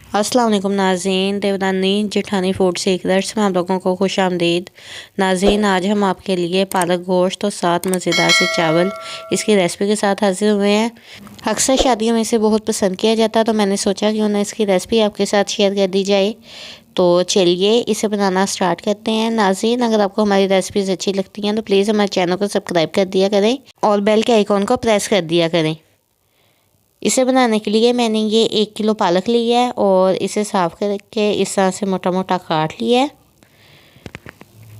अस्सलाम वालेकुम नाज़रीन, देवनानी जेठानी फूड सीक्रेट्स में आप लोगों को खुश आमदीद। नाज़रीन, आज हम आपके लिए पालक गोश्त और साथ मज़ेदार से चावल इसकी रेसिपी के साथ हाजिर हुए हैं। अक्सर शादियों में इसे बहुत पसंद किया जाता है, तो मैंने सोचा कि उन्हें इसकी रेसिपी आपके साथ शेयर कर दी जाए। तो चलिए इसे बनाना स्टार्ट करते हैं। नाज़रीन, अगर आपको हमारी रेसिपीज़ अच्छी लगती हैं तो प्लीज़ हमारे चैनल को सब्सक्राइब कर दिया करें और बेल के आइकॉन को प्रेस कर दिया करें। इसे बनाने के लिए मैंने ये 1 किलो पालक लिया है और इसे साफ़ करके इस तरह से मोटा मोटा काट लिया है।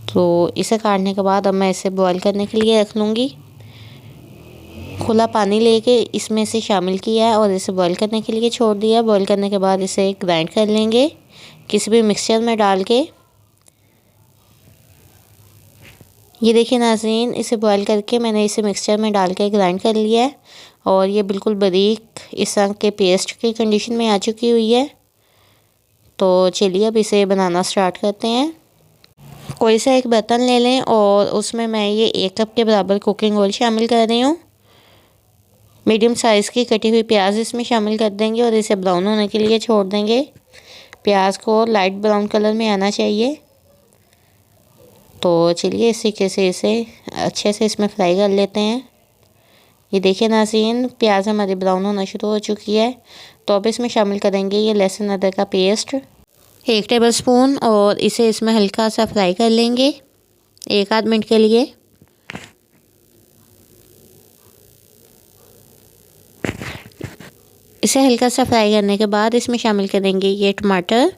तो इसे काटने के बाद अब मैं इसे बॉईल करने के लिए रख लूँगी। खुला पानी लेके इसमें से शामिल किया है और इसे बॉईल करने के लिए छोड़ दिया। बॉईल करने के बाद इसे ग्राइंड कर लेंगे किसी भी मिक्सचर में डाल के। ये देखिए नाज़रीन, इसे बॉईल करके मैंने इसे मिक्सचर में डाल के ग्राइंड कर लिया है और ये बिल्कुल बारीक इस तरह के पेस्ट की कंडीशन में आ चुकी हुई है। तो चलिए अब इसे बनाना स्टार्ट करते हैं। कोई सा एक बर्तन ले लें और उसमें मैं ये 1 कप के बराबर कुकिंग ऑयल शामिल कर रही हूँ। मीडियम साइज़ की कटी हुई प्याज इसमें शामिल कर देंगे और इसे ब्राउन होने के लिए छोड़ देंगे। प्याज को लाइट ब्राउन कलर में आना चाहिए। तो चलिए इस तरीके से इसे अच्छे से इसमें फ्राई कर लेते हैं। ये देखिए नाज़रीन, प्याज हमारी ब्राउन होना शुरू हो चुकी है। तो अब इसमें शामिल करेंगे ये लहसुन अदरक का पेस्ट 1 टेबलस्पून और इसे इसमें हल्का सा फ्राई कर लेंगे 1 आध मिनट के लिए। इसे हल्का सा फ्राई करने के बाद इसमें शामिल करेंगे ये टमाटर।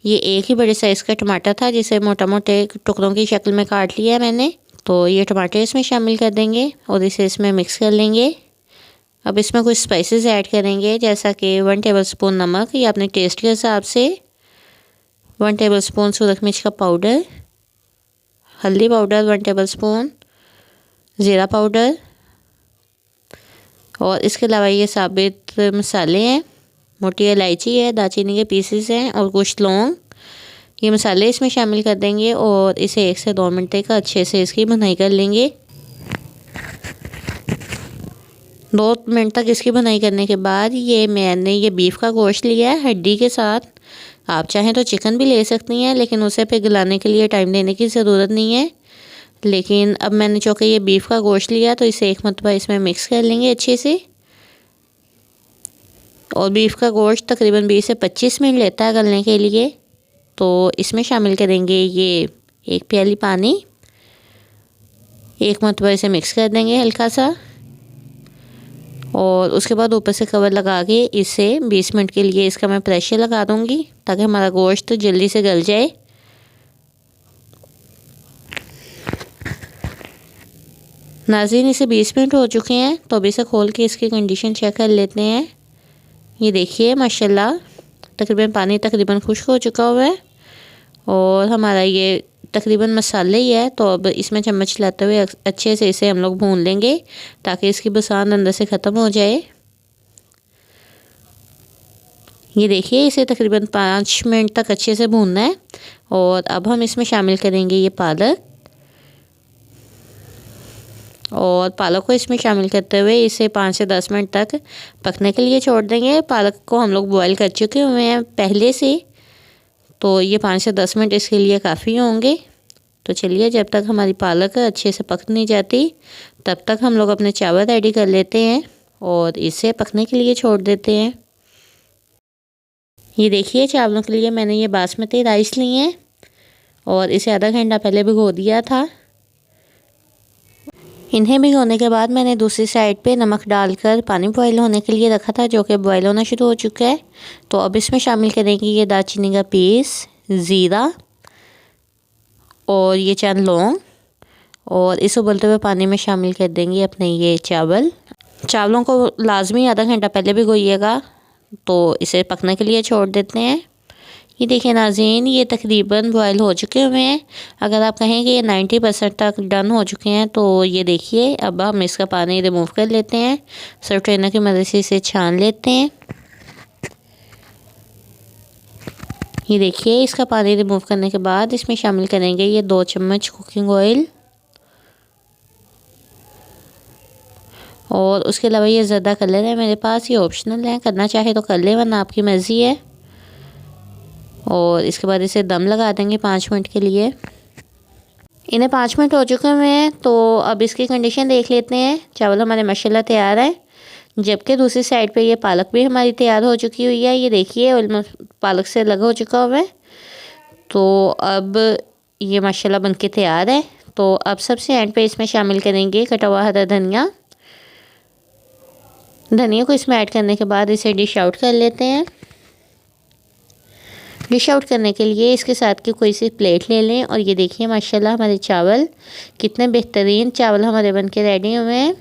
ये एक ही बड़े साइज़ का टमाटर था जिसे मोटा मोटे टुकड़ों की शक्ल में काट लिया है मैंने। तो ये टमाटर इसमें शामिल कर देंगे और इसे इसमें मिक्स कर लेंगे। अब इसमें कुछ स्पाइसेस ऐड करेंगे जैसा कि 1 टेबलस्पून नमक, ये अपने टेस्ट के हिसाब से, 1 टेबलस्पून सूरज मिर्च का पाउडर, हल्दी पाउडर 1 टेबलस्पून, ज़ीरा पाउडर और इसके अलावा ये साबित मसाले हैं, मोटी इलायची है, दालचीनी के पीसेस हैं और कुछ लौंग। ये मसाले इसमें शामिल कर देंगे और इसे 1 से 2 मिनट तक अच्छे से इसकी भुनाई कर लेंगे। 2 मिनट तक इसकी भुनाई करने के बाद मैंने ये बीफ का गोश्त लिया है हड्डी के साथ। आप चाहें तो चिकन भी ले सकती हैं, लेकिन उसे पिघलाने के लिए टाइम देने की ज़रूरत नहीं है। लेकिन अब मैंने चूँकि ये बीफ का गोश्त लिया तो इसे एक मरतबा इसमें मिक्स कर लेंगे अच्छे से। और बीफ का गोश्त तकरीबन 20 से 25 मिनट लेता है गलने के लिए। तो इसमें शामिल करेंगे ये 1 प्याली पानी, एक मरतबा इसे मिक्स कर देंगे हल्का सा और उसके बाद ऊपर से कवर लगा के इसे 20 मिनट के लिए इसका मैं प्रेशर लगा दूंगी ताकि हमारा गोश्त जल्दी से गल जाए। नाज़रीन, इसे 20 मिनट हो चुके हैं तो अब इसे खोल के इसकी कंडीशन चेक कर लेते हैं। ये देखिए माशाल्लाह तकरीबन खुश्क हो चुका हुआ है और हमारा ये तकरीबन मसाले ही है। तो अब इसमें चम्मच लाते हुए अच्छे से इसे हम लोग भून लेंगे ताकि इसकी बसात अंदर से ख़त्म हो जाए। ये देखिए इसे तकरीबन 5 मिनट तक अच्छे से भूनना है और अब हम इसमें शामिल करेंगे ये पालक और पालक को इसमें शामिल करते हुए इसे 5 से 10 मिनट तक पकने के लिए छोड़ देंगे। पालक को हम लोग बॉईल कर चुके हुए हैं पहले से, तो ये 5 से 10 मिनट इसके लिए काफ़ी होंगे। तो चलिए जब तक हमारी पालक अच्छे से पक नहीं जाती तब तक हम लोग अपने चावल रेडी कर लेते हैं और इसे पकने के लिए छोड़ देते हैं। ये देखिए चावलों के लिए मैंने ये बासमती राइस लिए हैं और इसे आधा घंटा पहले भिगो दिया था। इन्हें भिगोने के बाद मैंने दूसरी साइड पे नमक डालकर पानी बॉईल होने के लिए रखा था जो कि बॉईल होना शुरू हो चुका है। तो अब इसमें शामिल करेंगे ये दालचीनी का पीस, ज़ीरा और ये चंद लौंग और इस उबलते हुए पानी में शामिल कर देंगे अपने ये चावलों को लाजमी आधा घंटा पहले भिगोइएगा। तो इसे पकने के लिए छोड़ देते हैं। ये देखिए नाज़रीन, ये तकरीबन बॉयल हो चुके हुए हैं। अगर आप कहें कि ये 90% तक डन हो चुके हैं तो ये देखिए अब हम इसका पानी रिमूव कर लेते हैं। सर्व ट्रेनर की मदद से इसे छान लेते हैं। ये देखिए इसका पानी रिमूव करने के बाद इसमें शामिल करेंगे ये 2 चम्मच कुकिंग ऑयल और उसके अलावा ये ज़र्दा कलर है मेरे पास, ये ऑप्शनल है, करना चाहे तो कर ले वरना आपकी मर्ज़ी है। और इसके बाद इसे दम लगा देंगे 5 मिनट के लिए। इन्हें 5 मिनट हो चुके हुए हैं, तो अब इसकी कंडीशन देख लेते हैं। चावल हमारे माशाल्लाह तैयार है, जबकि दूसरी साइड पे ये पालक भी हमारी तैयार हो चुकी हुई है। ये देखिए ऑलमोस्ट पालक से लगा हो चुका हुआ है। तो अब ये माशाल्लाह बनके तैयार है। तो अब सबसे एंड पे इसमें शामिल करेंगे कटा हुआ हरा धनिया। धनिया को इसमें ऐड करने के बाद इसे डिश आउट कर लेते हैं। डिश आउट करने के लिए इसके साथ की कोई सी प्लेट ले लें। और ये देखिए माशाल्लाह हमारे चावल कितने बेहतरीन चावल हमारे बनके रेडी हुए हैं।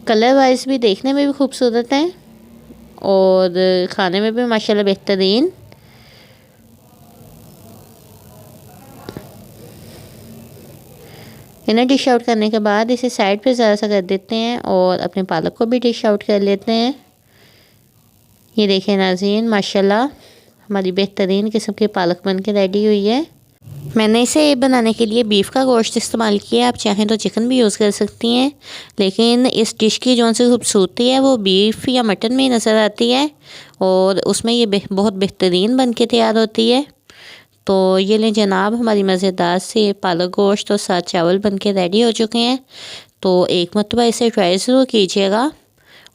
कलर वाइज भी देखने में भी खूबसूरत हैं और खाने में भी माशाल्लाह बेहतरीन। इन्हें डिश आउट करने के बाद इसे साइड पे ज़रा सा कर देते हैं और अपने पालक को भी डिश आउट कर लेते हैं। ये देखिए नाज़रीन, माशाल्लाह हमारी बेहतरीन किस्म की पालक बन के रेडी हुई है। मैंने इसे बनाने के लिए बीफ का गोश्त इस्तेमाल किया। आप चाहें तो चिकन भी यूज़ कर सकती हैं, लेकिन इस डिश की जो सी खूबसूरती है वो बीफ या मटन में ही नज़र आती है और उसमें ये बहुत बेहतरीन बन के तैयार होती है। तो ये लें जनाब, हमारी मज़ेदार से पालक गोश्त और साथ चावल बन के रेडी हो चुके हैं। तो एक मरतबा इसे ट्राई ज़रूर कीजिएगा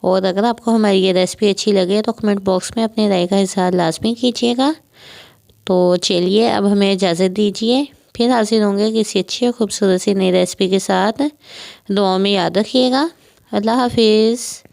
और अगर आपको हमारी ये रेसिपी अच्छी लगे तो कमेंट बॉक्स में अपने राय का इज़हार लाजमी कीजिएगा। तो चलिए अब हमें इजाज़त दीजिए, फिर हाजिर होंगे किसी अच्छी और खूबसूरत सी नई रेसिपी के साथ। दुआ में याद रखिएगा। अल्लाह हाफिज़।